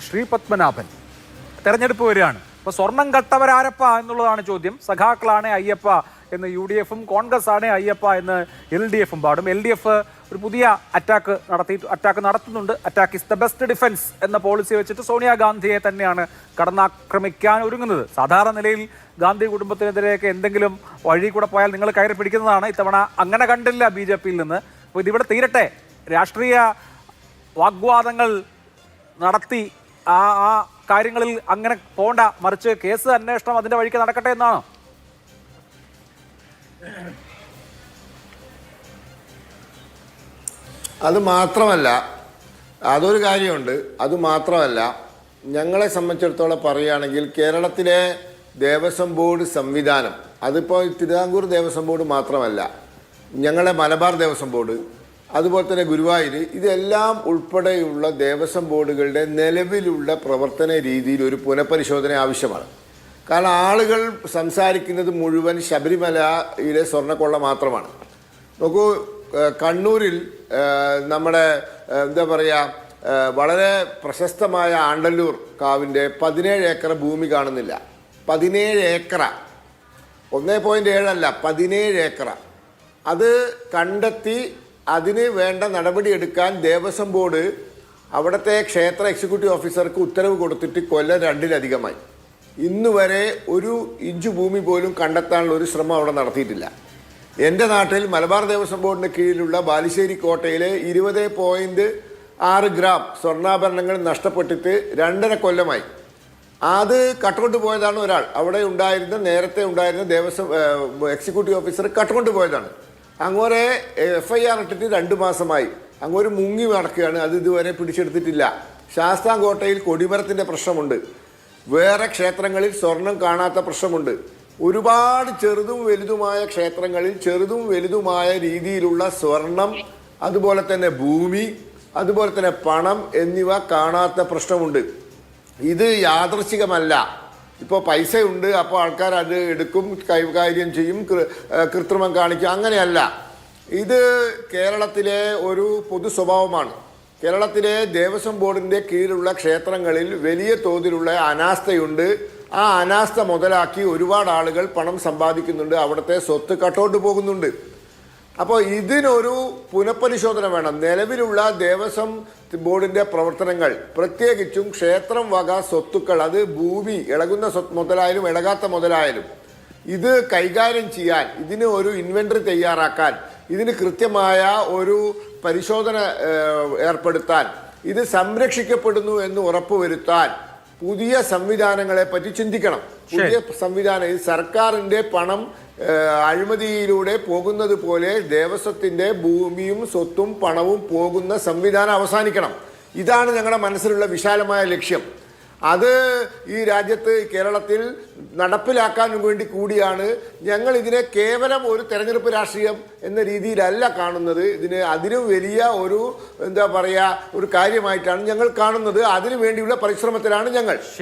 ശ്രീപത്മനാഭൻ തെരഞ്ഞെടുപ്പ് വരികയാണ്. അപ്പോൾ സ്വർണം കട്ടവരാരപ്പ എന്നുള്ളതാണ് ചോദ്യം. സഖാക്കളാണ് അയ്യപ്പ എന്ന് UDF-ഉം, കോൺഗ്രസ് ആണ് അയ്യപ്പ എന്ന് LDF-ഉം പാടും. LDF ഒരു പുതിയ അറ്റാക്ക് നടത്തുന്നുണ്ട്. Attack is the best defence എന്ന പോളിസി വെച്ചിട്ട് സോണിയാഗാന്ധിയെ തന്നെയാണ് കടന്നാക്രമിക്കാൻ ഒരുങ്ങുന്നത്. സാധാരണ നിലയിൽ ഗാന്ധി കുടുംബത്തിനെതിരെയൊക്കെ എന്തെങ്കിലും വഴി കൂടെ പോയാൽ നിങ്ങൾ കയറി പിടിക്കുന്നതാണ്. ഇത്തവണ അങ്ങനെ കണ്ടില്ല BJP-യിൽ നിന്ന്. അപ്പോൾ ഇതിവിടെ തീരട്ടെ. രാഷ്ട്രീയ വാഗ്വാദങ്ങൾ നടത്തി ആ കാര്യങ്ങളിൽ അങ്ങനെ പോണ്ട, മറിച്ച് കേസ് അന്വേഷണം അതിന്റെ വഴിക്ക് നടക്കട്ടെ എന്നാണ്. അത് മാത്രമല്ല, അതൊരു കാര്യമുണ്ട്. അതുമാത്രമല്ല, ഞങ്ങളെ സംബന്ധിച്ചിടത്തോളം പറയുകയാണെങ്കിൽ കേരളത്തിലെ ദേവസ്വം ബോർഡ് സംവിധാനം, അതിപ്പോൾ തിരുവിതാംകൂർ ദേവസ്വം ബോർഡ് മാത്രമല്ല, ഞങ്ങളെ മലബാർ ദേവസ്വം ബോർഡ്, അതുപോലെ തന്നെ ഗുരുവായൂർ, ഇതെല്ലാം ഉൾപ്പെടെയുള്ള ദേവസ്വം ബോർഡുകളുടെ നിലവിലുള്ള പ്രവർത്തന രീതിയിൽ ഒരു പുനഃപരിശോധന ആവശ്യമാണ്. കാരണം ആളുകൾ സംസാരിക്കുന്നത് മുഴുവൻ ശബരിമലയിലെ സ്വർണ്ണക്കൊള്ള മാത്രമാണ്. നോക്കൂ, കണ്ണൂരിൽ നമ്മുടെ എന്താ പറയുക, വളരെ പ്രശസ്തമായ ആണ്ടല്ലൂർ കാവിൻ്റെ 17 ഏക്കർ ഭൂമി കാണുന്നില്ല. 17 ഏക്കറ, 1.7 അല്ല, 17 ഏക്കറ. അത് കണ്ടെത്തി അതിന് വേണ്ട നടപടിയെടുക്കാൻ ദേവസ്വം ബോർഡ് അവിടുത്തെ ക്ഷേത്ര എക്സിക്യൂട്ടീവ് ഓഫീസർക്ക് ഉത്തരവ് കൊടുത്തിട്ട് കൊല്ലം 2-ലധികമായി. ഇന്ന് വരെ ഒരു ഇഞ്ച് ഭൂമി പോലും കണ്ടെത്താനുള്ള ഒരു ശ്രമം അവിടെ നടത്തിയിട്ടില്ല. എൻ്റെ നാട്ടിൽ മലബാർ ദേവസ്വം ബോർഡിന് കീഴിലുള്ള ബാലുശ്ശേരി കോട്ടയിലെ 20.6 ഗ്രാം സ്വർണ്ണാഭരണങ്ങൾ നഷ്ടപ്പെട്ടിട്ട് 2.5 കൊല്ലമായി. അത് കട്ടുകൊണ്ട് പോയതാണ് ഒരാൾ. അവിടെ നേരത്തെ ഉണ്ടായിരുന്ന ദേവസ്വം എക്സിക്യൂട്ടീവ് ഓഫീസർ കട്ടുകൊണ്ട് പോയതാണ്. അങ്ങോരെ FIR ഇട്ടിട്ട് 2 മാസമായി. അങ്ങോട്ട് മുങ്ങി നടക്കുകയാണ്. അത് ഇതുവരെ പിടിച്ചെടുത്തിട്ടില്ല. ശാസ്താംകോട്ടയിൽ കൊടിമരത്തിൻ്റെ പ്രശ്നമുണ്ട്. വേറെ ക്ഷേത്രങ്ങളിൽ സ്വർണം കാണാത്ത പ്രശ്നമുണ്ട്. ഒരുപാട് ചെറുതും വലുതുമായ ക്ഷേത്രങ്ങളിൽ ചെറുതും വലുതുമായ രീതിയിലുള്ള സ്വർണം, അതുപോലെ തന്നെ ഭൂമി, അതുപോലെ തന്നെ പണം എന്നിവ കാണാത്ത പ്രശ്നമുണ്ട്. ഇത് യാദൃശ്ചികമല്ല. ഇപ്പോൾ പൈസയുണ്ട്, അപ്പോൾ ആൾക്കാർ അത് എടുക്കും, കൈകാര്യം ചെയ്യും, കൃത്രിമം കാണിക്കും. അങ്ങനെയല്ല. ഇത് കേരളത്തിലെ ഒരു പൊതു സ്വഭാവമാണ്. കേരളത്തിലെ ദേവസ്വം ബോർഡിൻ്റെ കീഴിലുള്ള ക്ഷേത്രങ്ങളിൽ വലിയ തോതിലുള്ള അനാസ്ഥയുണ്ട്. ആ അനാസ്ഥ മുതലാക്കി ഒരുപാട് ആളുകൾ പണം സമ്പാദിക്കുന്നുണ്ട്. അവിടുത്തെ സ്വത്ത് കട്ടോട്ട് പോകുന്നുണ്ട്. അപ്പോൾ ഇതിനൊരു പുനഃപരിശോധന വേണം. നിലവിലുള്ള ദേവസ്വം ബോർഡിൻ്റെ പ്രവർത്തനങ്ങൾ, പ്രത്യേകിച്ചും ക്ഷേത്രം വക സ്വത്തുക്കൾ, അത് ഭൂമി, ഇളകുന്ന മുതലായാലും ഇളകാത്ത മുതലായാലും, ഇത് കൈകാര്യം ചെയ്യാൻ, ഇതിന് ഒരു ഇൻവെന്ററി തയ്യാറാക്കാൻ, ഇതിന് കൃത്യമായ ഒരു പരിശോധന ഏർപ്പെടുത്താൻ, ഇത് സംരക്ഷിക്കപ്പെടുന്നു എന്ന് ഉറപ്പുവരുത്താൻ പുതിയ സംവിധാനങ്ങളെ പറ്റി ചിന്തിക്കണം. പുതിയ സംവിധാനം, ഈ സർക്കാരിൻ്റെ പണം അഴിമതിയിലൂടെ പോകുന്നത് പോലെ ദേവസ്വത്തിൻ്റെ ഭൂമിയും സ്വത്തും പണവും പോകുന്ന സംവിധാനം അവസാനിക്കണം. ഇതാണ് ഞങ്ങളുടെ മനസ്സിലുള്ള വിശാലമായ ലക്ഷ്യം. അത് ഈ രാജ്യത്ത്, കേരളത്തിൽ നടപ്പിലാക്കാൻ വേണ്ടി കൂടിയാണ് ഞങ്ങൾ ഇതിനെ കേവലം ഒരു തെരഞ്ഞെടുപ്പ് രാഷ്ട്രീയം എന്ന രീതിയിലല്ല കാണുന്നത്. അതിനും വലിയ ഒരു എന്താ പറയുക, ഒരു കാര്യമായിട്ടാണ് ഞങ്ങൾ കാണുന്നത്. അതിനു വേണ്ടിയുള്ള പരിശ്രമത്തിലാണ് ഞങ്ങൾ.